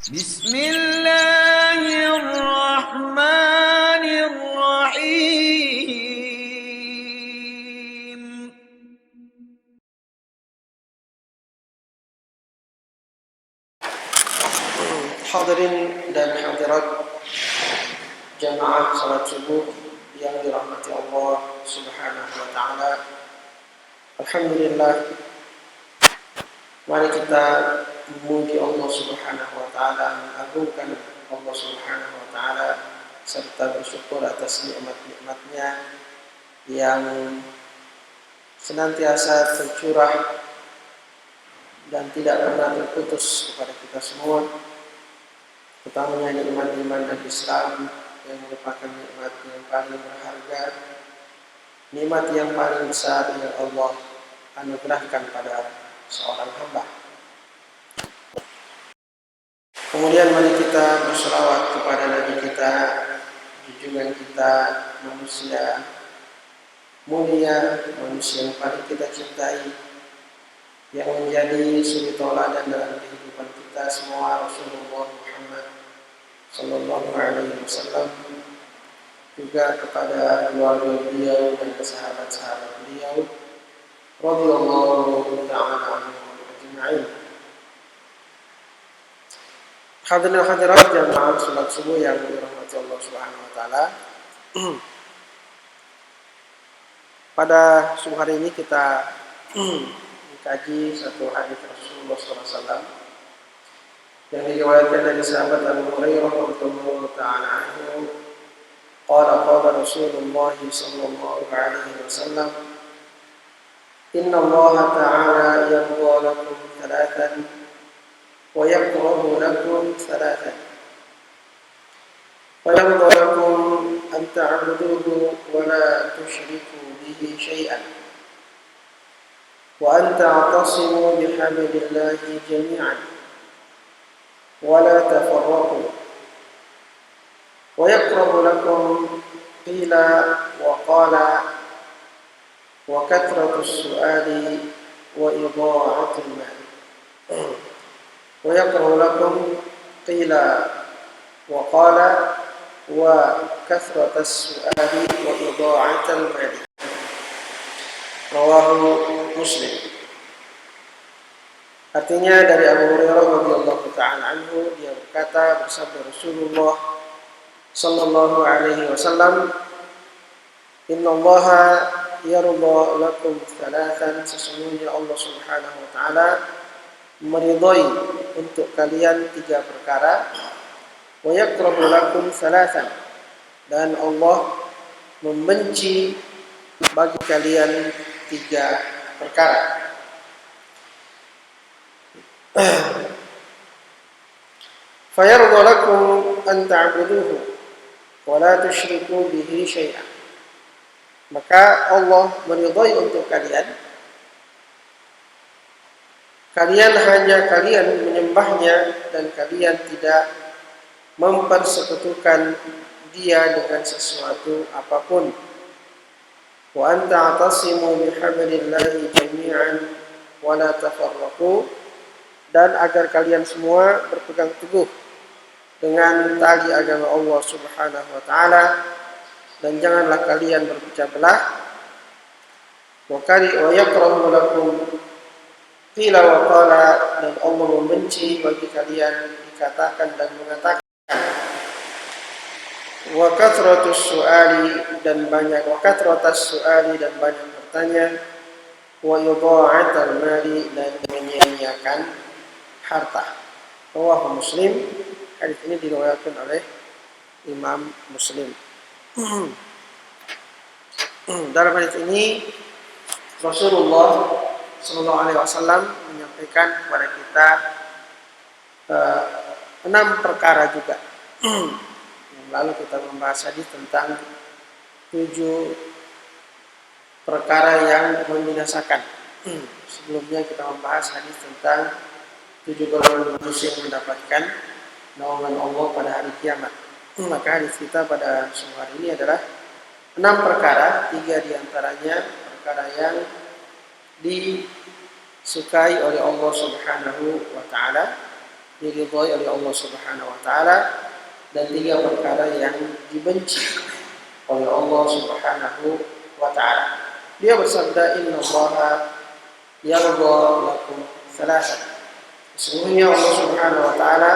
Bismillahirrahmanirrahim. Hadirin dan hadirat jamaah salat subuh yang dirahmati Allah Subhanahu wa taala. Alhamdulillah, mari kita memuji Allah Subhanahu wa taala, mengagungkan Allah Subhanahu wa taala serta bersyukur atas nikmat-nikmatnya yang senantiasa tercurah dan tidak pernah terputus kepada kita semua, utamanya nikmat iman dan Islam yang merupakan nikmat yang paling berharga, nikmat yang paling besar yang Allah anugerahkan pada seorang hamba. Kemudian mari kita berselawat kepada Nabi kita, junjungan kita, manusia mulia, manusia yang paling kita cintai, yang menjadi suri tauladan dalam kehidupan kita semua, Rasulullah Muhammad Sallallahu Alaihi Wasallam, juga kepada keluarga beliau dan sahabat-sahabat beliau, radhiyallahu ta'ala anhum ajma'in. Hadirin hadirat jamaah salat subuh yang dirahmati Allah Subhanahu wa taala. Pada subuh hari ini kita mengkaji satu hadis Rasulullah SAW yang diriwayatkan dari sahabat Abu Hurairah radhiyallahu ta'ala anhu. Qala Rasulullah sallallahu alaihi wasallam, inna Allah ta'ala yarda lakum thalathan wa yakrahu lakum thalathan. Wa yarda lakum an ta'buduhu wa la tushriku bihi shay'an wa an ta'tasimu bihablillahi jami'an wa la tafarraqu. Wa yakrahu lakum qila wa qala wa kathratus su'ali wa idha'atul mal. Wa yakrahu lakum qila wa qala wa kathratus su'ali wa idha'atul mal. Rawahu Muslim. Artinya dari Abu Hurairah radhiyallahu ta'ala anhu, dia berkata, bersabda Rasulullah sallallahu alaihi wasallam, innallaha yarda lakum thalathan, sesungguhnya Allah Subhanahu wa taala meridhai untuk kalian tiga perkara, wa yakrahu lakum thalathan, dan Allah membenci bagi kalian tiga perkara. Fayarda lakum an ta'buduhu wa la tusyriku bihi syai'an. Maka Allah meridhai untuk kalian hanya kalian menyembahnya dan kalian tidak mempersekutukan dia dengan sesuatu apapun. Wa an ta'tasimu bihablillahi jami'an wa la tafarraqu, dan agar kalian semua berpegang teguh dengan tali agama Allah Subhanahu wa taala, dan janganlah kalian berpecah belah. Wa yakrahu lakum qila wa qala, dan Allah membenci bagi kalian dikatakan dan mengatakan. Wa kathratus su'ali, dan banyak bertanya. Wa idha'atul mali, dan menyia-nyiakan harta. Rawahu Muslim. Hadis ini diriwayatkan oleh Imam Muslim. Dalam hadis ini Rasulullah sallallahu alaihi wasallam menyampaikan kepada kita 6 perkara juga. Lalu kita membahas hadis tentang 7 perkara yang membinasakan. Sebelumnya kita membahas hadis tentang 7 golongan manusia yang mendapatkan naungan Allah pada hari kiamat. Maka hadis kita pada sore hari ini adalah 6 perkara, 3 diantaranya perkara yang disukai oleh Allah Subhanahu wa taala, diridhai oleh Allah Subhanahu wa taala, dan 3 perkara yang dibenci oleh Allah Subhanahu wa taala. Dia bersabda, innallaha yardha lakum thalathan. Sesungguhnya Allah Subhanahu wa taala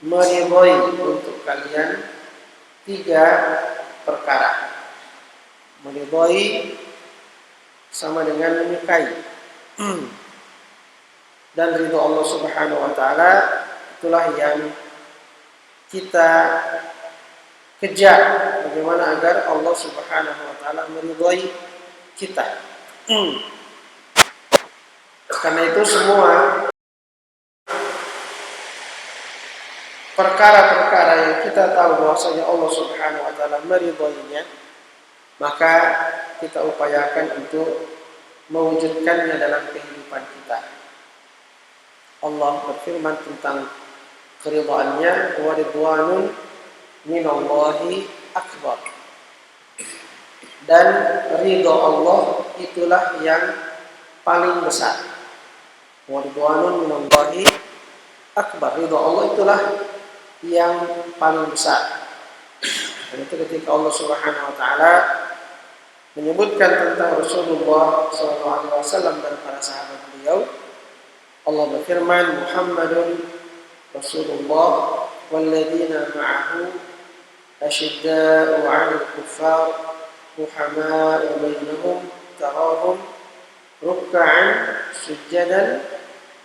meridhai untuk kalian 3 perkara. Meridhai sama dengan menyukai. Dan ridho Allah Subhanahu wa taala itulah yang kita kejar, bagaimana agar Allah Subhanahu wa taala meridhai kita. Karena itu semua perkara-perkara yang kita tahu bahwasanya Allah Subhanahu wa taala meridhoinya, maka kita upayakan untuk mewujudkannya dalam kehidupan kita. Allah berfirman tentang keridhaannya, wa ridwanun minallahi akbar. Dan ridha Allah itulah yang paling besar. Wa ridwanun minallahi akbar. Ridha Allah itulah yang paling besar. Dan itu ketika Allah Subhanahu wa taala menyebutkan tentang Rasulullah SAW dan para sahabat beliau, Allah berfirman, Muhammadun Rasulullah walladzina ma'ahu asyidda'u 'alal kuffar ruhama'u bainahum tarahum ruk'an sujjadan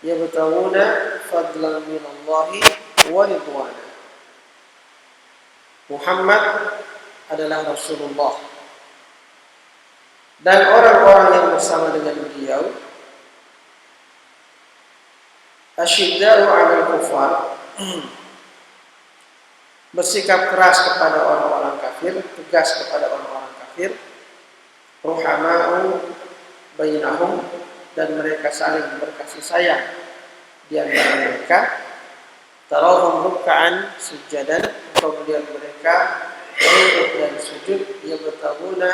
yabtaghuna fadlan minallahi wa ridwana. Muhammad adalah Rasulullah dan orang-orang yang bersama dengan beliau asyidda'u 'alal kuffar, bersikap keras kepada orang-orang kafir, tegas kepada orang-orang kafir, ruhama'u bainahum, dan mereka saling berkasih sayang di antara mereka, tarahum ruk'an sujjadan, kemudian mereka rukuk dan sujud, yabtaguna,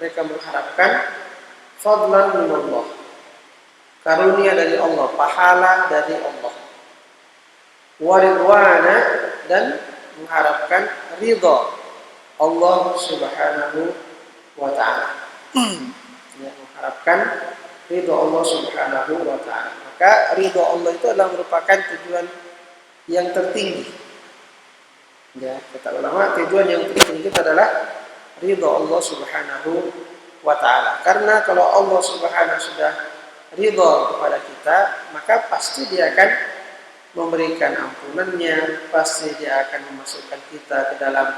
mereka mengharapkan fadlan minallah, karunia dari Allah, pahala dari Allah, waridwana, dan mengharapkan ridha Allah Subhanahu wa taala. Ya, mengharapkan ridha Allah Subhanahu wa taala. Maka ridha Allah itu adalah merupakan tujuan yang tertinggi. Ya, kata ulama, tujuan yang tertinggi itu adalah ridha Allah Subhanahu wa taala. Karena kalau Allah Subhanahu sudah ridha kepada kita, maka pasti Dia akan memberikan ampunannya, pasti Dia akan memasukkan kita ke dalam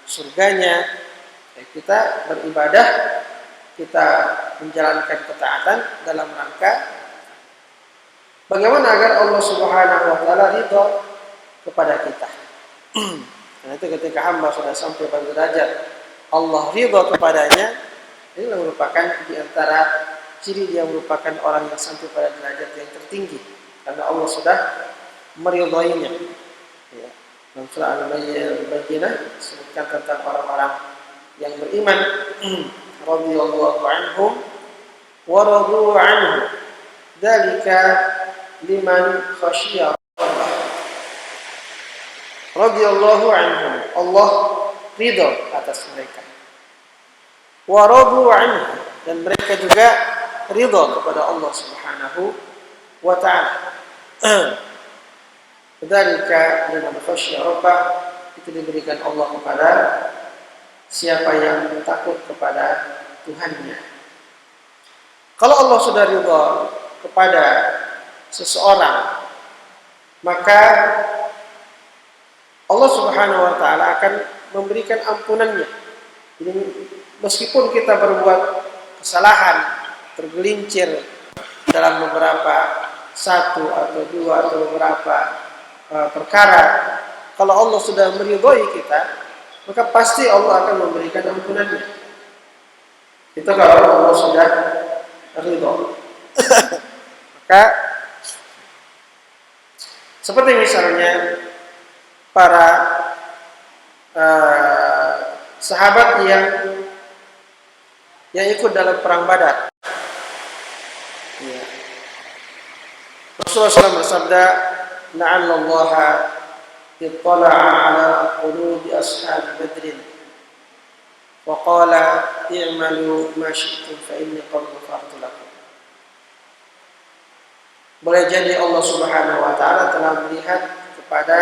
surganya. Ya, kita beribadah, kita menjalankan ketaatan dalam rangka bagaimana agar Allah Subhanahu wa taala ridha kepada kita. Nah, itu ketika hamba sudah sampai pada derajat Allah ridha kepadanya, ini merupakan di antara ciri dia merupakan orang yang sampai pada derajat yang tertinggi, karena Allah sudah meridhainya. Ya. Dalam surah Al-Bayyinah disebutkan tentang orang-orang yang beriman, radhiyallahu anhum wa radu anhu, dzalika liman khasyiya Allah. Radhiyallahu anhum, Allah ridha atas mereka. Wa radu anhu, dan mereka juga ridha kepada Allah Subhanahu wa taala. Dzalika liman khasyiya rabbah, itu diberikan Allah kepada siapa yang takut kepada Tuhannya. Kalau Allah sudah ridha kepada seseorang, maka Allah Subhanahu wa taala akan memberikan ampunannya. Jadi meskipun kita berbuat kesalahan, tergelincir dalam beberapa satu atau dua atau beberapa perkara, kalau Allah sudah meridhai kita, maka pasti Allah akan memberikan ampunannya. Itu kalau Allah sudah ridha. Maka seperti misalnya para sahabat yang ikut dalam perang Badar. Ya. Rasulullah SAW bersabda, la'allallaha ittala'a ala qulubi ashabi badrin wa qala i'malu ma syi'tum fa inni qad ghafartu lakum. Boleh jadi Allah Subhanahu wa taala telah melihat kepada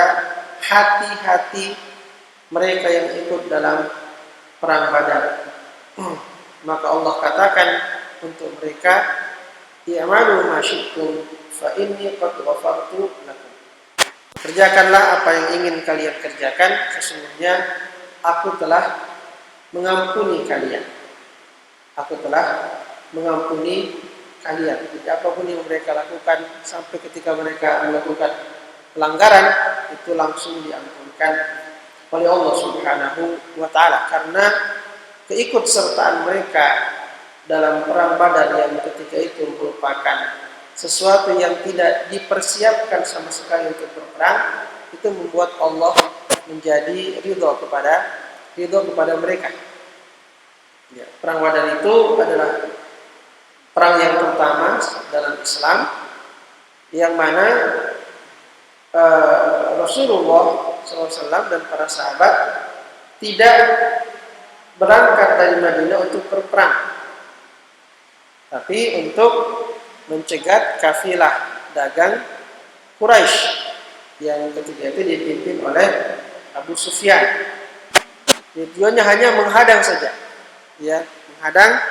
hati-hati mereka yang ikut dalam perang Badar. Maka Allah katakan untuk mereka, i'malu ma syi'tum fa inni qad ghafartu lakum. Kerjakanlah apa yang ingin kalian kerjakan, sesungguhnya aku telah mengampuni kalian. Aku telah mengampuni kalian. Jadi apapun yang mereka lakukan sampai ketika mereka melakukan pelanggaran itu langsung diampunkan oleh Allah Subhanahu wa taala, karena keikutsertaan mereka dalam perang Badar yang ketika itu merupakan sesuatu yang tidak dipersiapkan sama sekali untuk berperang, itu membuat Allah menjadi ridho kepada mereka. Ya, perang Badar itu adalah perang yang pertama dalam Islam, yang mana Rasulullah SAW dan para sahabat tidak berangkat dari Madinah untuk berperang, tapi untuk mencegat kafilah dagang Quraisy yang ketika itu dipimpin oleh Abu Sufyan. Tujuannya hanya menghadang saja, ya, menghadang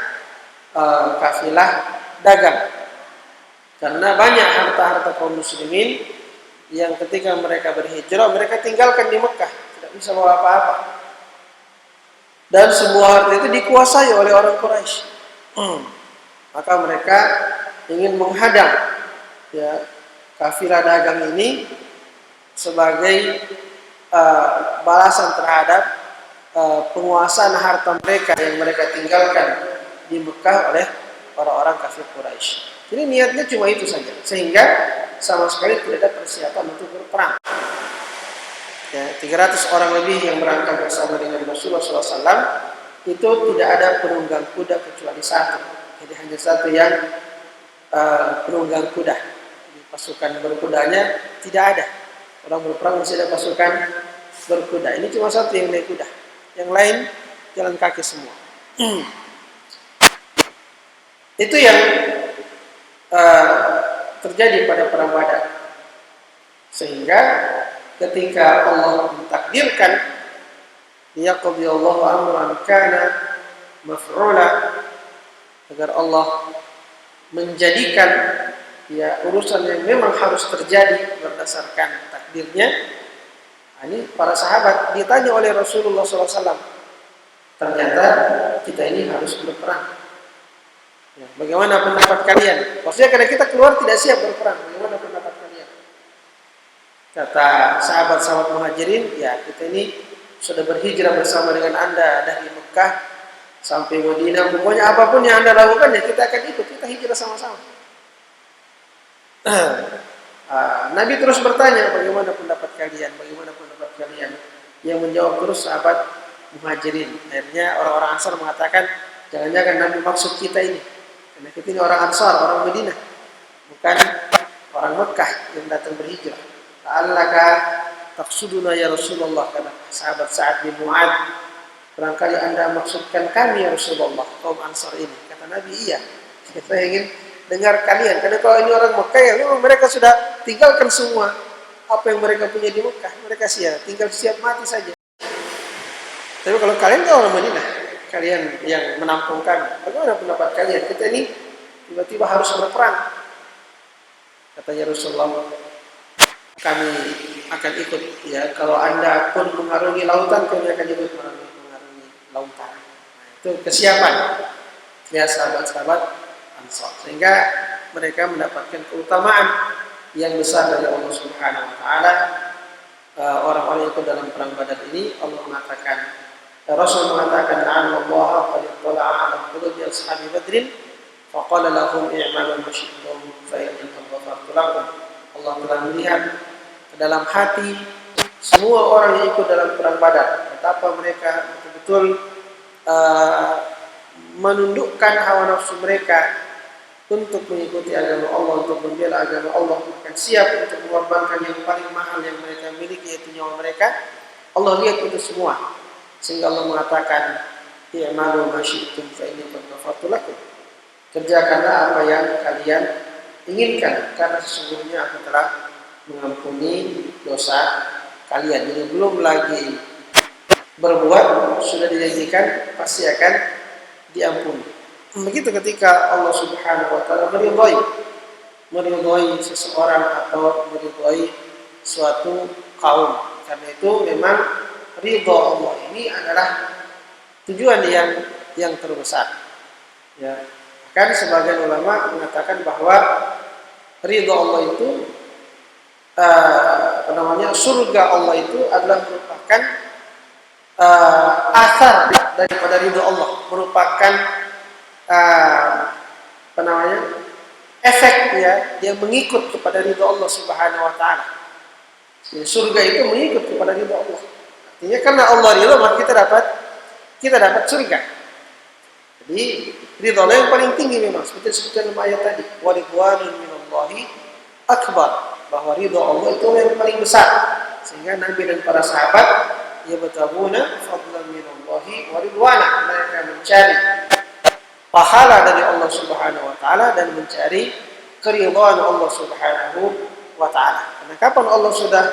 kafilah dagang, karena banyak harta-harta kaum muslimin yang ketika mereka berhijrah mereka tinggalkan di Mekah, tidak bisa bawa apa-apa, dan semua harta itu dikuasai oleh orang Quraisy. Maka mereka ingin menghadang, ya, kafilah dagang ini sebagai balasan terhadap penguasaan harta mereka yang mereka tinggalkan di Mekah oleh orang-orang kafir Quraisy. Jadi niatnya cuma itu saja, sehingga sama sekali tidak ada persiapan untuk berperang. Ya, 300 orang lebih yang berangkat bersama dengan Rasulullah SAW itu tidak ada penunggang kuda kecuali satu. Jadi hanya satu yang penunggang kuda. Jadi pasukan berkudanya tidak ada. Orang berperang mesti ada pasukan berkuda. Ini cuma satu yang naik kuda. Yang lain jalan kaki semua. Itu yang terjadi pada perang Badar. Sehingga ketika Allah mentakdirkan liyaqdiyallahu amran kana maf'ula, agar Allah menjadikan, ya, urusan yang memang harus terjadi berdasarkan takdirnya. Ini para sahabat ditanya oleh Rasulullah SAW, ternyata kita ini harus berperang. Ya, bagaimana pendapat kalian? Maksudnya karena kita keluar tidak siap berperang. Bagaimana pendapat kalian? Kata sahabat-sahabat Muhajirin, ya, kita ini sudah berhijrah bersama dengan Anda dari Mekah sampai Madinah. Pokoknya apapun yang Anda lakukan, ya kita akan ikut. Kita hijrah sama-sama. Nabi terus bertanya, bagaimana pendapat kalian? Bagaimana pendapat kalian? Yang menjawab terus sahabat Muhajirin. Akhirnya orang-orang Ansar mengatakan, jangan-jangan Nabi maksud kita ini. Karena kita ini orang Ansar, orang Madinah, bukan orang Mekah yang datang berhijrah. La'allaka taqsuduna ya Rasulullah, kata sahabat Sa'ad bin Mu'adz, barangkali Anda maksudkan kami ya Rasulullah, kaum Ansar ini. Kata Nabi, iya, saya ingin dengar kalian. Karena kalau ini orang Mekah, ya memang mereka sudah tinggalkan semua apa yang mereka punya di Mekah. Mereka tinggal siap mati saja. Tapi kalau kalian kan orang Madinah, kalian yang menampung kami, bagaimana pendapat kalian? Kita ini tiba-tiba harus berperang. Katanya Rasulullah, kami akan ikut, ya, kalau Anda pun mengarungi lautan, kami akan ikut mengarungi lautan. Nah, itu kesiapan, ya, sahabat-sahabat Ansar, sehingga mereka mendapatkan keutamaan yang besar dari Allah Subhanahu wa taala. Orang-orang itu dalam perang Badar ini, Allah mengatakan, Rasul mengatakan, "Anallahu qad ittala'a 'ala qulubi ashabi badrin fa qala lahum i'malu ma syi'tum fa inni qad ghafartu lakum." Allah telah melihat ke dalam hati semua orang yang ikut dalam perang Badar, betapa mereka betul-betul menundukkan hawa nafsu mereka untuk mengikuti agama Allah, untuk membela agama Allah, bahkan siap untuk mengorbankan yang paling mahal yang mereka miliki, yaitu nyawa mereka. Allah lihat itu semua, sehingga Allah mengatakan, i'malu ma syi'tum fa inni qad ghafartu lakum. Kerjakanlah apa yang kalian inginkan, karena sesungguhnya aku telah mengampuni dosa kalian. Jadi belum lagi berbuat, sudah dijanjikan pasti akan diampuni. Begitu ketika Allah Subhanahu wa taala meridhai seseorang atau meridhai suatu kaum. Karena itu memang ridha Allah ini adalah tujuan yang terbesar. Ya. Kan sebagian ulama mengatakan bahwa ridha Allah itu surga Allah itu adalah merupakan asar daripada ridha Allah, merupakan efek ya, dia mengikut kepada ridha Allah Subhanahu wa taala. Surga itu mengikut kepada ridha Allah. Artinya karena Allah ridha, maka kita dapat surga. Jadi ridha Allah yang paling tinggi memang, seperti disebutkan dalam ayat tadi, wa ridwanun minallahi akbar, bahwa ridha Allah itu yang paling besar. Sehingga Nabi dan para sahabat yabtaguna fadlan minallahi wa ridwana, mereka mencari pahala dari Allah Subhanahu wa taala dan mencari keridhaan Allah Subhanahu wa taala. Karena kapan Allah sudah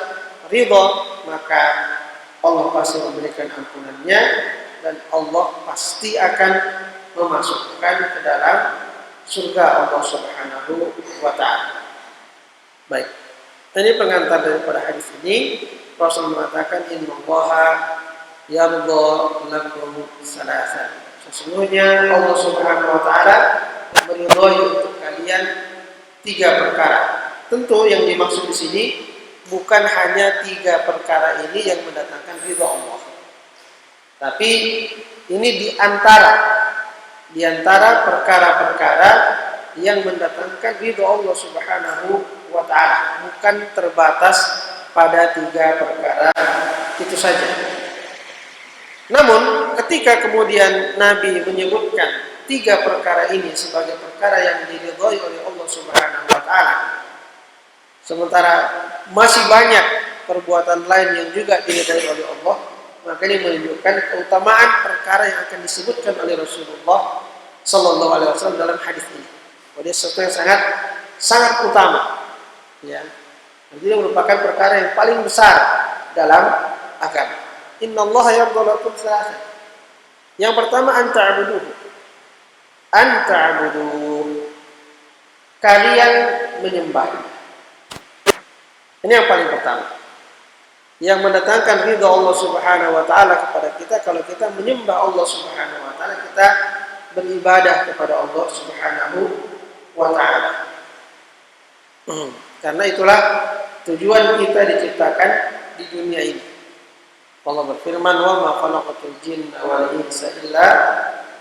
ridha, maka Allah pasti memberikan ampunannya dan Allah pasti akan memasukkan ke dalam surga Allah Subhanahu wa taala. Baik. Ini pengantar daripada hadis ini. Rasul mengatakan, innallaha yardha lakum salasan. Sesungguhnya Allah Subhanahu wa taala meridhai untuk kalian 3 perkara. Tentu yang dimaksud di sini bukan hanya 3 perkara ini yang mendatangkan ridha Allah. Tapi ini di antara perkara-perkara yang mendatangkan ridha Allah Subhanahu wa taala, bukan terbatas pada 3 perkara itu saja. Namun ketika kemudian Nabi menyebutkan 3 perkara ini sebagai perkara yang diridhai oleh Allah Subhanahu wa taala, sementara masih banyak perbuatan lain yang juga diridhai oleh Allah, maka ini menunjukkan keutamaan perkara yang akan disebutkan oleh Rasulullah sallallahu alaihi wasallam dalam hadis ini. Jadi sesuatu yang sangat utama, ya. Jadi merupakan perkara yang paling besar dalam agama. Innallaha yardha lakum salasan. Yang pertama, anta'buduhu. Kalian menyembah. Ini yang paling pertama. Yang mendatangkan ridha Allah Subhanahu wa taala kepada kita, kalau kita menyembah Allah Subhanahu wa taala, kita beribadah kepada Allah Subhanahu wa taala. Karena itulah tujuan kita diciptakan di dunia ini. Allah berfirman, wa ma khalaqatul jinna wal insa illa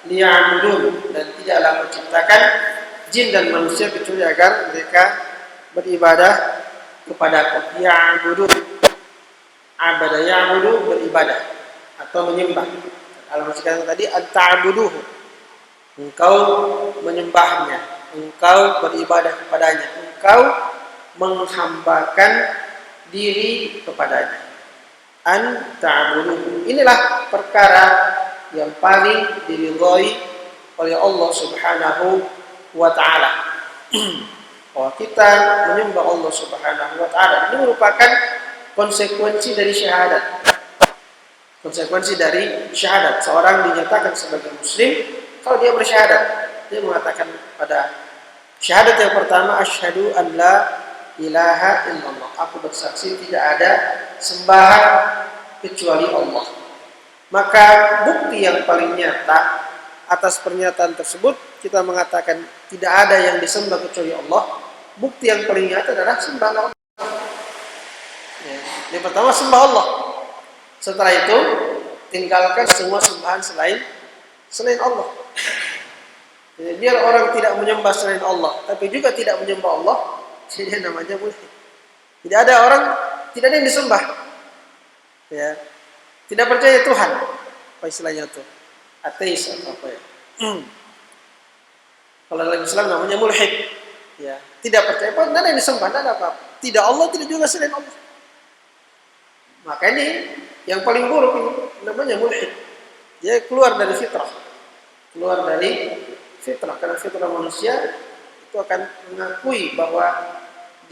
liya'budun, dan tidaklah menciptakan jin dan manusia kecuali agar mereka beribadah kepadaku. Ya'budun, abada ya'budu, beribadah atau menyembah. Kalau sekarang tadi anta'buduhu, engkau menyembahnya, engkau beribadah kepadanya, engkau menghambakan diri kepadanya. Anta'buduhu, inilah perkara yang paling diridhai oleh Allah Subhanahu wa taala. Bahwa kita menyembah Allah Subhanahu wa taala ini merupakan konsekuensi dari syahadat. Konsekuensi dari syahadat, seorang dinyatakan sebagai muslim kalau dia bersyahadat. Dia mengatakan pada syahadat yang pertama, asyhadu an la ilaha illallah, aku bersaksi tidak ada sembahan kecuali Allah. Maka bukti yang paling nyata atas pernyataan tersebut, kita mengatakan tidak ada yang disembah kecuali Allah. Bukti yang paling nyata adalah sembah Allah. Ya, yang pertama sembah Allah. Setelah itu tinggalkan semua sembahan selain Allah. Jadi, biar orang tidak menyembah selain Allah, tapi juga tidak menyembah Allah, jadi namanya mulhid. Tidak ada yang disembah. Ya. Tidak percaya Tuhan. Apa istilahnya itu? Ateis atau apa ya? Kalau dalam Islam namanya mulhid. Ya, tidak percaya apa, tidak ada yang disembah, tidak ada apa-apa. Tidak Allah, tidak juga selain Allah. Maka ini yang paling buruk ini namanya mulhid. Dia keluar dari fitrah. Keluar dari fitrah. Karena fitrah manusia itu akan mengakui bahwa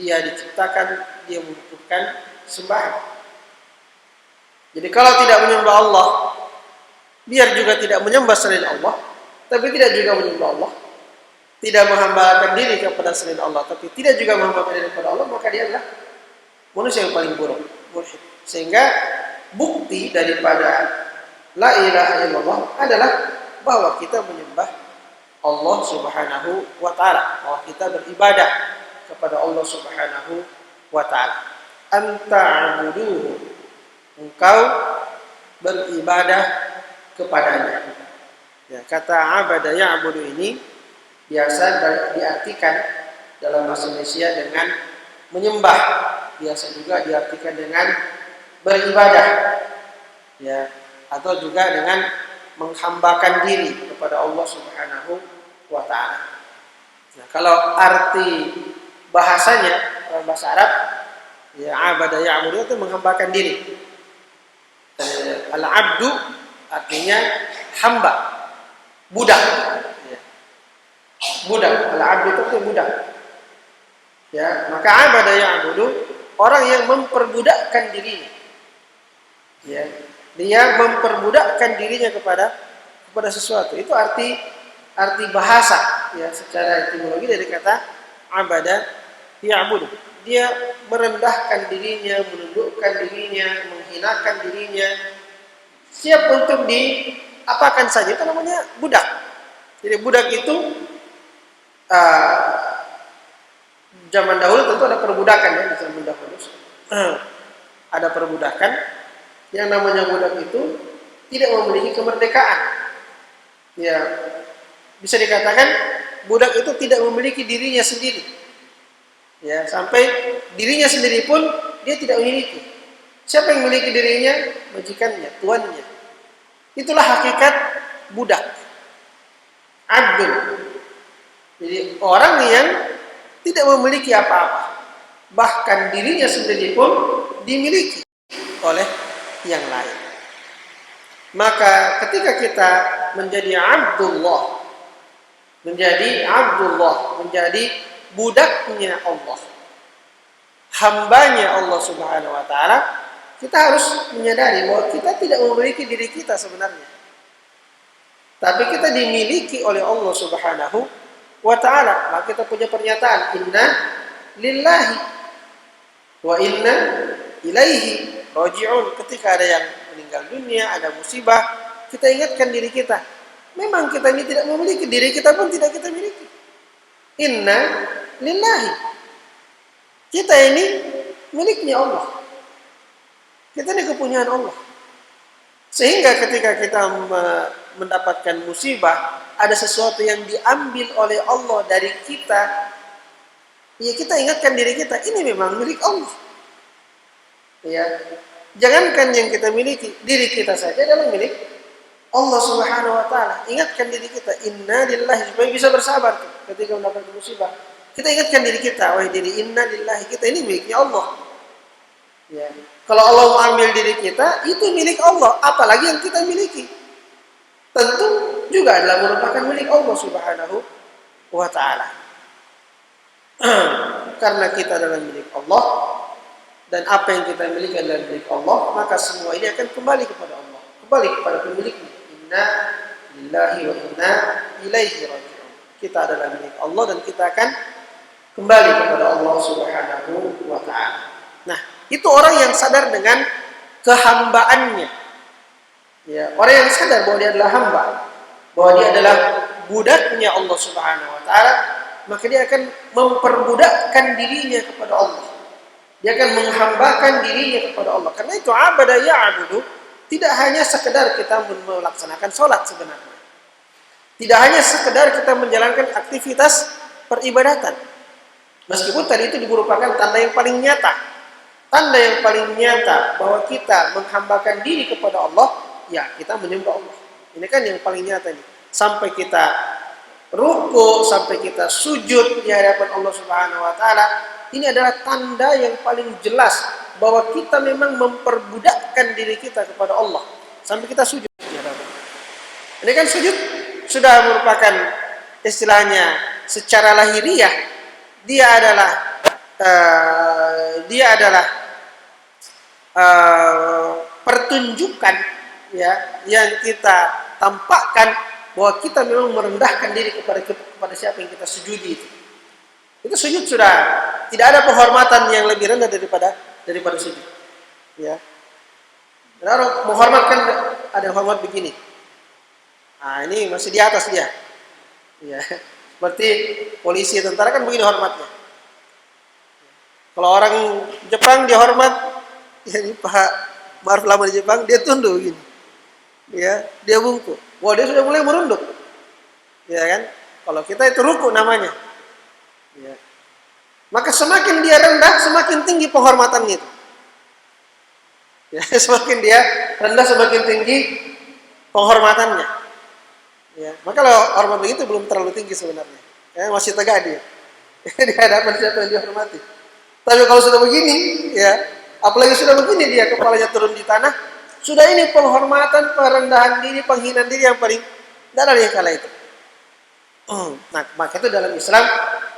dia diciptakan, dia membutuhkan sembahan. Jadi kalau tidak menyembah Allah, biar juga tidak menyembah selain Allah, tapi tidak juga menyembah Allah, tidak menghambakan diri kepada selain Allah, tapi tidak juga menghambakan diri kepada Allah, maka dia adalah manusia yang paling buruk, mulhid. Sehingga bukti daripada la ilaha illallah adalah bahwa kita menyembah Allah Subhanahu wa taala, bahwa kita beribadah kepada Allah Subhanahu wa taala. Anta'buduhu, engkau beribadah kepadanya. Ya, kata abada ya'budu ini biasa diartikan dalam bahasa Indonesia dengan menyembah, biasa juga diartikan dengan beribadah, ya, atau juga dengan menghambakan diri kepada Allah Subhanahu wa taala. Nah, kalau arti bahasanya dalam bahasa Arab, ya abada ya'budu itu menghambakan diri. Al-abdu artinya hamba, budak. Ya. Budak, al-abdu itu budak. Ya, maka abada ya'budu orang yang memperbudakkan dirinya. Ya, dia memperbudakkan dirinya kepada sesuatu. Itu arti bahasa, ya, secara etimologi dari kata abada ya'budu. Dia merendahkan dirinya, menundukkan dirinya, menghinakan dirinya, siap untuk diapakan saja. Itu namanya budak. Jadi budak itu zaman dahulu tentu ada perbudakan, ya, di zaman dahulu ada perbudakan. Yang namanya budak itu tidak memiliki kemerdekaan. Ya, bisa dikatakan budak itu tidak memiliki dirinya sendiri. Ya, sampai dirinya sendiri pun dia tidak memiliki. Siapa yang memiliki dirinya? Majikannya, tuannya. Itulah hakikat budak. Abdul. Jadi orang yang tidak memiliki apa-apa, bahkan dirinya sendiri pun dimiliki oleh yang lain. Maka ketika kita menjadi Abdullah, menjadi budaknya Allah, hambanya Allah Subhanahu wa taala, kita harus menyadari bahwa kita tidak memiliki diri kita sebenarnya, tapi kita dimiliki oleh Allah Subhanahu wa taala. Maka kita punya pernyataan inna lillahi wa inna ilaihi raji'un. Ketika ada yang meninggal dunia, ada musibah, kita ingatkan diri kita, memang kita ini tidak memiliki, diri kita pun tidak kita miliki. Inna lillahi, kita ini miliknya Allah, kita ini kepunyaan Allah. Sehingga ketika kita mendapatkan musibah, ada sesuatu yang diambil oleh Allah dari kita, ya kita ingatkan diri kita, ini memang milik Allah. Ya, jangankan yang kita miliki, diri kita saja adalah milik Allah Subhanahu wa taala. Ingatkan diri kita, inna lillahi, supaya bisa bersabar tuh ketika mendapatkan musibah. Kita ingatkan diri kita, wahai diri, inna lillahi, kita ini miliknya Allah. Ya. Kalau Allah mau ambil diri kita, itu milik Allah, apalagi yang kita miliki. Tentu juga adalah merupakan milik Allah Subhanahu wa taala. Karena kita adalah milik Allah, dan apa yang kita miliki adalah milik Allah, maka semua ini akan kembali kepada Allah, kembali kepada pemiliknya. Inna lillahi wa inna ilaihi raji'un. Kita adalah milik Allah dan kita akan kembali kepada Allah Subhanahu wa taala. Nah, itu orang yang sadar dengan kehambaannya. Ya, orang yang sadar bahwa dia adalah hamba, bahwa dia adalah budaknya Allah Subhanahu wa taala, maka dia akan memperbudakkan dirinya kepada Allah. Dia akan menghambakan dirinya kepada Allah. Karena itu abada ya'budu tidak hanya sekedar kita melaksanakan sholat sebenarnya. Tidak hanya sekedar kita menjalankan aktivitas peribadatan. Meskipun tadi itu merupakan tanda yang paling nyata. Tanda yang paling nyata bahwa kita menghambakan diri kepada Allah, ya kita menyembah Allah. Ini kan yang paling nyata nih. Sampai kita ruku, sampai kita sujud di hadapan Allah Subhanahu wa taala, ini adalah tanda yang paling jelas bahwa kita memang memperbudakkan diri kita kepada Allah sampai kita sujud di hadapan. Ini kan sujud sudah merupakan istilahnya secara lahiriah dia adalah pertunjukan ya yang kita tampakkan bahwa kita memang merendahkan diri kepada siapa yang kita sujudi itu. Itu sujud sudah tidak ada penghormatan yang lebih rendah daripada sujud. Ya. Dan orang menghormatkan ada yang hormat begini. Nah, ini masih di atas dia. Ya. Seperti polisi tentara kan begini hormatnya. Kalau orang Jepang dia hormat, ya ini Pak Maruf lama di Jepang dia tunduk begini. Ya, dia bungkuk. Wah, dia sudah mulai merunduk. Ya kan? Kalau kita itu ruku namanya. Ya. Maka semakin dia rendah, semakin tinggi penghormatannya itu. Ya, semakin dia rendah, semakin tinggi penghormatannya. Ya, maka kalau hormat begitu belum terlalu tinggi sebenarnya. Ya, masih tegak dia. Di hadapan siapa yang dihormati. Tapi kalau sudah begini, ya, apalagi sudah begini dia kepalanya turun di tanah, sudah ini penghormatan, perendahan diri, penghinaan diri yang paling darah yang kala itu. Nah, maka itu dalam Islam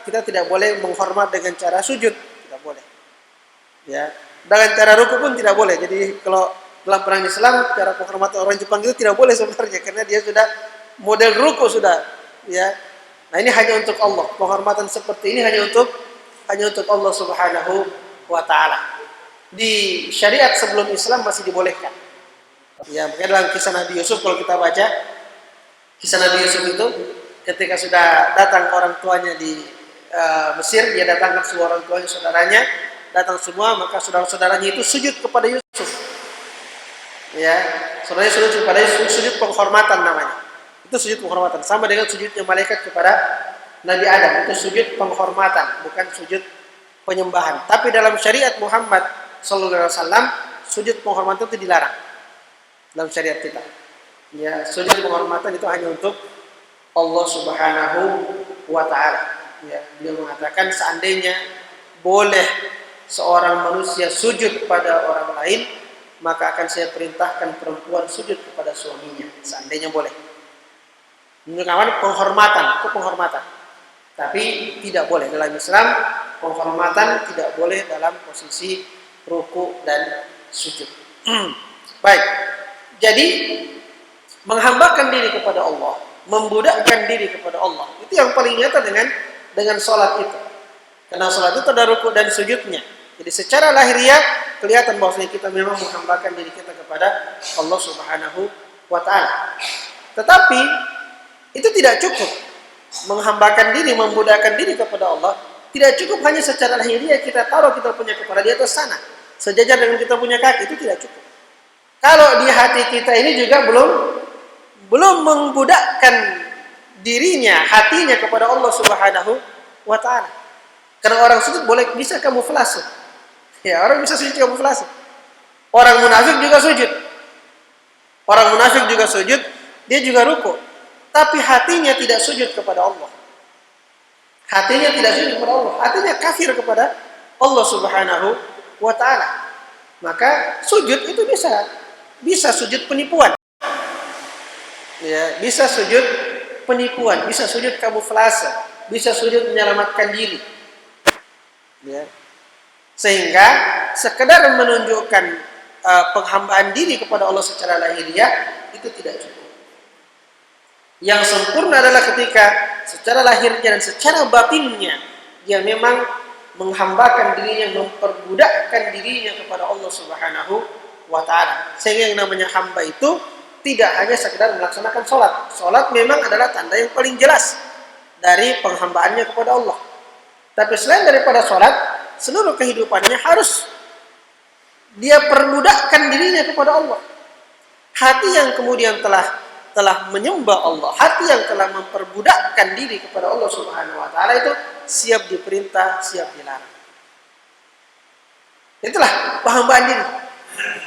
kita tidak boleh menghormat dengan cara sujud, tidak boleh. Ya, dengan cara ruku pun tidak boleh. Jadi kalau dalam perang Islam cara penghormatan orang Jepang itu tidak boleh sebenarnya karena dia sudah model ruku sudah. Ya, nah ini hanya untuk Allah. Penghormatan seperti ini hanya untuk Allah Subhanahu wa taala. Di syariat sebelum Islam masih dibolehkan. Ya, makanya dalam kisah Nabi Yusuf kalau kita baca kisah Nabi Yusuf itu ketika sudah datang orang tuanya di Mesir, dia datangkan semua orang tuanya, saudaranya, datang semua, maka saudara-saudaranya itu sujud kepada Yusuf. Ya, saudaranya sujud kepada Yusuf, sujud penghormatan namanya. Itu sujud penghormatan, sama dengan sujudnya malaikat kepada Nabi Adam, itu sujud penghormatan, bukan sujud penyembahan. Tapi dalam syariat Muhammad sallallahu alaihi wasallam, sujud penghormatan itu dilarang dalam syariat kita. Ya, sujud penghormatan itu hanya untuk Allah Subhanahu wa taala. Ya, dia mengatakan seandainya boleh seorang manusia sujud pada orang lain, maka akan saya perintahkan perempuan sujud kepada suaminya. Seandainya boleh. Menunjukkan penghormatan, itu penghormatan. Tapi tidak boleh dalam Islam, penghormatan tidak boleh dalam posisi ruku dan sujud. Baik. Jadi menghambakan diri kepada Allah, membudakkan diri kepada Allah, itu yang paling nyata dengan sholat itu. Karena sholat itu ada ruku dan sujudnya. Jadi secara lahiriah kelihatan bahwasanya kita memang menghambakan diri kita kepada Allah Subhanahu wa taala. Tetapi itu tidak cukup. Menghambakan diri, membudakkan diri kepada Allah tidak cukup hanya secara lahiriah kita taruh kita punya kepala di atas sana, sejajar dengan kita punya kaki, itu tidak cukup. Kalau di hati kita ini juga belum membudakkan dirinya, hatinya kepada Allah Subhanahu wa taala. Karena orang sujud boleh bisa kamuflase. Ya, orang bisa sujud kamuflase. Orang munafik juga sujud. Orang munafik juga sujud, dia juga ruku. Tapi hatinya tidak sujud kepada Allah. Hatinya tidak sujud kepada Allah. Hatinya kafir kepada Allah Subhanahu wa taala. Maka sujud itu bisa sujud penipuan. Ya, bisa sujud penipuan, bisa sujud kamuflase, bisa sujud menyelamatkan diri. Ya. Sehingga sekedar menunjukkan penghambaan diri kepada Allah secara lahiriah itu tidak cukup. Yang sempurna adalah ketika secara lahirnya dan secara batinnya dia memang menghambakan dirinya, memperbudakkan dirinya kepada Allah Subhanahu wa taala. Sehingga yang namanya hamba itu tidak hanya sekedar melaksanakan sholat. Sholat memang adalah tanda yang paling jelas dari penghambaannya kepada Allah. Tapi selain daripada sholat, seluruh kehidupannya harus dia perbudakkan dirinya kepada Allah. Hati yang kemudian telah menyembah Allah, hati yang telah memperbudakkan diri kepada Allah Subhanahu wa taala itu siap diperintah, siap dilarang. Itulah penghambaan diri.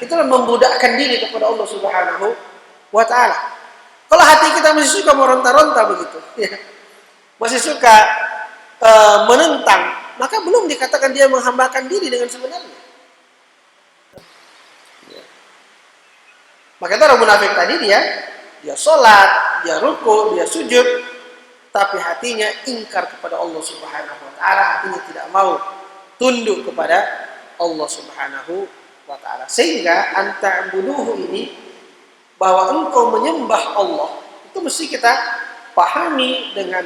Itulah membudakkan diri kepada Allah Subhanahu wa taala. Kalau hati kita masih suka meronta-ronta begitu, ya, masih suka menentang, maka belum dikatakan dia menghambakan diri dengan sebenarnya. Maka itu orang munafik tadi dia sholat, dia ruku, dia sujud, tapi hatinya ingkar kepada Allah Subhanahu wa taala, hatinya tidak mau tunduk kepada Allah Subhanahu wa taala. Sehingga anta'buduhu ini, bahwa engkau menyembah Allah, itu mesti kita pahami dengan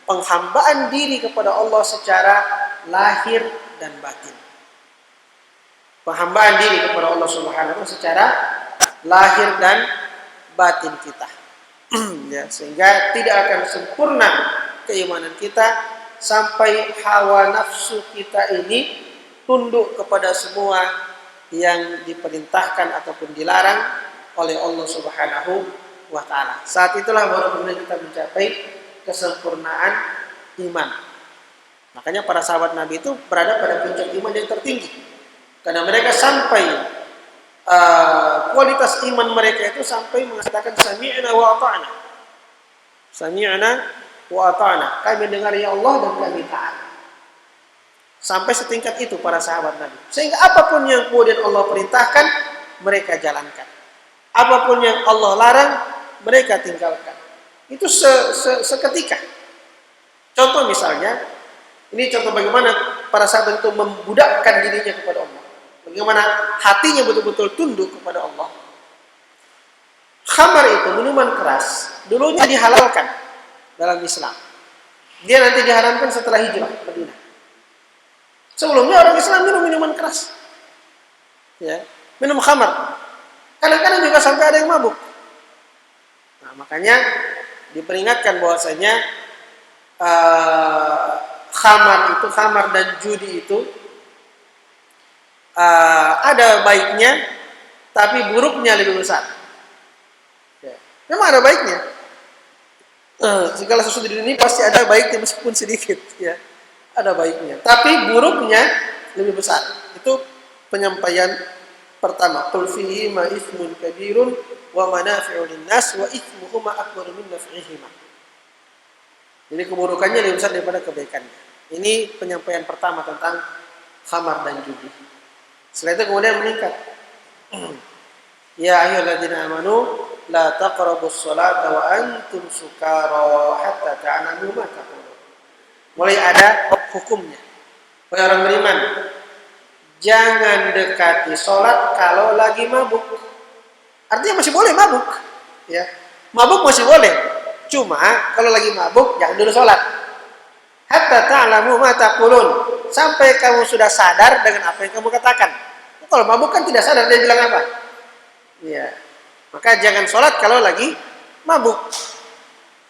penghambaan diri kepada Allah secara lahir dan batin. Penghambaan diri kepada Allah Subhanahu wa taala secara lahir dan batin kita. Ya, sehingga tidak akan sempurna keimanan kita sampai hawa nafsu kita ini tunduk kepada semua yang diperintahkan ataupun dilarang oleh Allah Subhanahu wa taala. Saat itulah baru kemudian kita mencapai kesempurnaan iman. Makanya para sahabat Nabi itu berada pada puncak iman yang tertinggi. Karena mereka sampai kualitas iman mereka itu sampai mengatakan sami'na wa ata'na. Sami'na wa ata'na. Kami dengar ya Allah dan kami taat. Sampai setingkat itu para sahabat Nabi. Sehingga apapun yang kemudian Allah perintahkan, mereka jalankan. Apapun yang Allah larang, mereka tinggalkan. Itu seketika. Contoh misalnya, ini contoh bagaimana para sahabat itu membudakkan dirinya kepada Allah. Bagaimana hatinya betul-betul tunduk kepada Allah. Khamar itu minuman keras, dulunya dihalalkan dalam Islam. Dia nanti diharamkan setelah hijrah ke Madinah. Sebelumnya orang Islam minum minuman keras, ya, minum khamar. Kadang-kadang juga sampai ada yang mabuk. Nah, makanya diperingatkan bahwasanya khamar dan judi itu ada baiknya, tapi buruknya lebih besar. Ya. Memang ada baiknya. Segala sesuatu di dunia pasti ada baiknya meskipun sedikit. Ya. Ada baiknya. Tapi buruknya lebih besar. Itu penyampaian pertama. Qul fihi ma ithmun kabirun wa manafi'u linnas wa ithmuhuma akbaru min naf'ihima. Jadi keburukannya lebih besar daripada kebaikannya. Ini penyampaian pertama tentang khamar dan judi. Setelah itu kemudian meningkat. Ya ayyuhalladzina amanu la taqrabus sholata wa antum sukara hatta ta'lamu ma taqulun. Mulai ada hukumnya. Wahai orang beriman, jangan dekati sholat kalau lagi mabuk. Artinya masih boleh mabuk, ya. Mabuk masih boleh. Cuma kalau lagi mabuk jangan dulu sholat. Hatta ta'lamu ma taqulun. Sampai kamu sudah sadar dengan apa yang kamu katakan. Kalau mabuk kan tidak sadar dia bilang apa. Ya. Maka jangan sholat kalau lagi mabuk.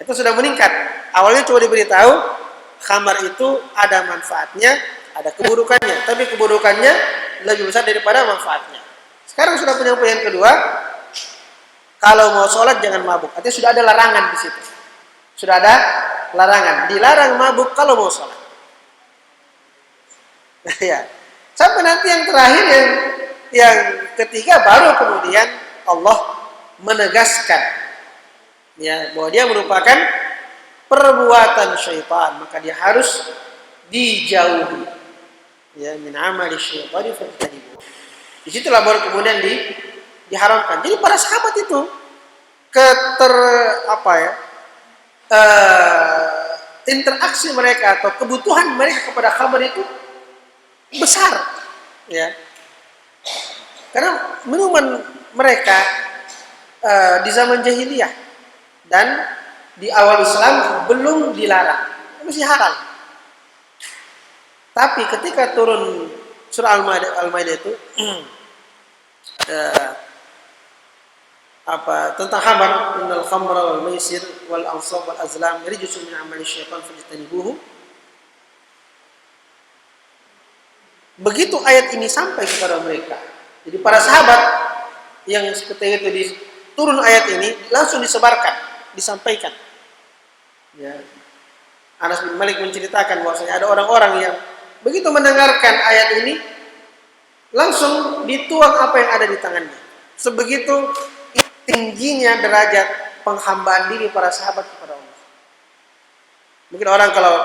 Itu sudah meningkat. Awalnya cuma diberitahu khamar itu ada manfaatnya, ada keburukannya. Tapi keburukannya lebih besar daripada manfaatnya. Sekarang sudah penyampaian kedua. Kalau mau sholat jangan mabuk. Artinya sudah ada larangan di situ. Sudah ada larangan. Dilarang mabuk kalau mau sholat. Ya. Sampai nanti yang terakhir yang ketiga baru kemudian Allah menegaskan, ya, bahwa dia merupakan perbuatan syaitan, maka dia harus dijauhi. Ya, min amali syaitani fajtanibuh. Disitulah baru kemudian diharamkan. Jadi para sahabat itu interaksi mereka atau kebutuhan mereka kepada khamar itu besar, ya, karena minuman mereka di zaman jahiliyah dan di awal Islam belum dilarang, masih halal. Tapi ketika turun surah Al-Maidah itu tentang khamar, innal khamra wal maisir wal ansab wal azlam rijsun min amali syaitan fajtanibuhu. Begitu ayat ini sampai kepada mereka, jadi para sahabat yang ketika itu turun ayat ini langsung disebarkan, disampaikan. Ya. Anas bin Malik menceritakan bahwasanya ada orang-orang yang begitu mendengarkan ayat ini langsung dituang apa yang ada di tangannya. Sebegitu tingginya derajat penghambaan diri para sahabat kepada Allah. Mungkin orang kalau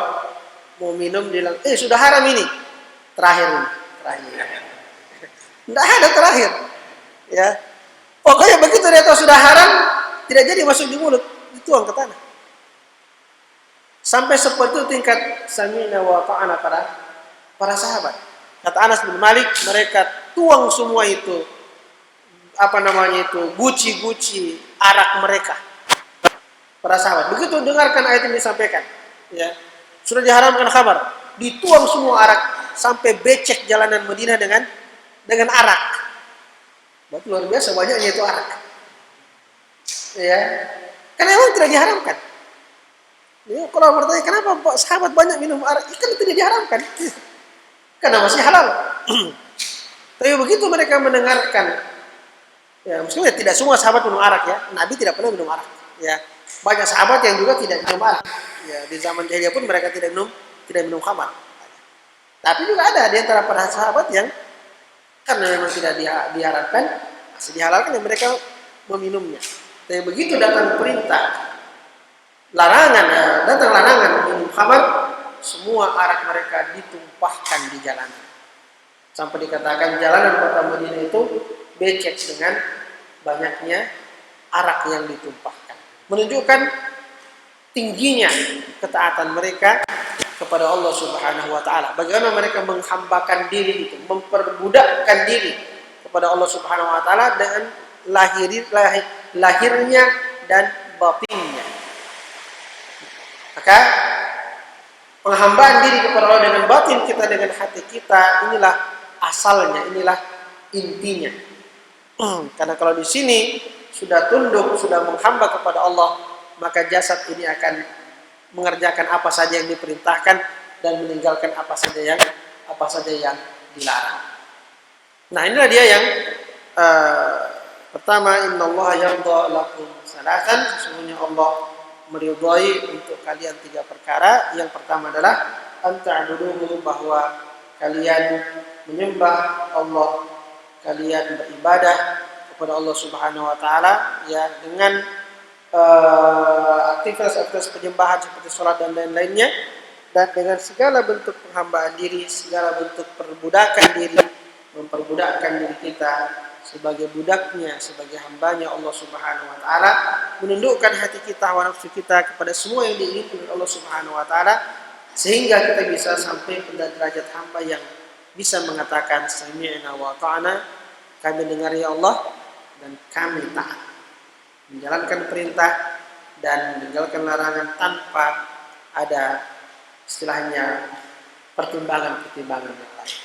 mau minum bilang, sudah haram ini. Terakhir. Tidak ada terakhir. Ya. Pokoknya begitu dia tahu sudah haram, tidak jadi masuk di mulut, dituang ke tanah. Sampai seperti itu tingkat sami'na wa ta'ana para sahabat. Kata Anas bin Malik, mereka tuang semua itu, guci-guci arak mereka. Para sahabat. Begitu dengarkan ayat ini disampaikan, ya. Sudah diharamkan khamar, dituang semua arak sampai becek jalanan Madinah dengan arak. Berarti luar biasa banyaknya itu arak. Ya. Karena memang tidak diharamkan. Ya, kalau bertanya kenapa sahabat banyak minum arak, kan itu tidak diharamkan. Karena masih halal. Tapi begitu mereka mendengarkan, ya maksudnya tidak semua sahabat minum arak ya. Nabi tidak pernah minum arak. Ya, banyak sahabat yang juga tidak minum arak. Ya, di zaman jahiliyah pun mereka tidak minum khamar. Tapi juga ada di antara para sahabat yang karena memang tidak diharapkan, masih dihalalkan dan mereka meminumnya. Tapi begitu datang perintah datang larangan minum khamar, semua arak mereka ditumpahkan di jalanan. Sampai dikatakan jalanan kota Madinah itu becek dengan banyaknya arak yang ditumpahkan. Menunjukkan tingginya ketaatan mereka kepada Allah Subhanahu wa taala. Bagaimana mereka menghambakan diri itu, memperbudakkan diri kepada Allah Subhanahu wa taala dengan lahirnya dan batinnya. Maka penghambaan diri kepada Allah dengan batin kita, dengan hati kita, inilah asalnya, inilah intinya. Karena kalau di sini sudah tunduk, sudah menghamba kepada Allah, maka jasad ini akan mengerjakan apa saja yang diperintahkan dan meninggalkan apa saja yang dilarang. Nah, inilah dia yang pertama, innallaha yardha lakum salasan, sesungguhnya Allah meridhai untuk kalian 3 perkara. Yang pertama adalah anta'buduhu, bahwa kalian menyembah Allah, kalian beribadah kepada Allah Subhanahu wa taala ya dengan aktivitas penyembahan seperti sholat dan lain-lainnya, dan dengan segala bentuk penghambaan diri, segala bentuk perbudakan diri, memperbudakkan diri kita sebagai budaknya, sebagai hambanya Allah Subhanahu wa taala, menundukkan hati kita, nafsu kita kepada semua yang diinginkan oleh Allah Subhanahu wa taala, sehingga kita bisa sampai pada derajat hamba yang bisa mengatakan sami'na wa ta'na, kami dengar ya Allah dan kami taat, menjalankan perintah dan meninggalkan larangan tanpa ada istilahnya pertimbangan-pertimbangan yang lain.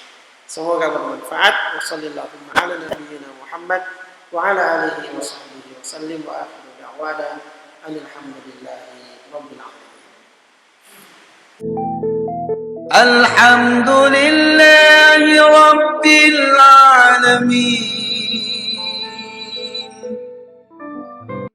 Semoga bermanfaat. Wassallallahu ala nabiyyina Muhammad wa ala alihi wa sahbihi wa sallim wa akhiru da'wana alhamdulillahi rabbil alamin. Alhamdulillahi rabbil alamin.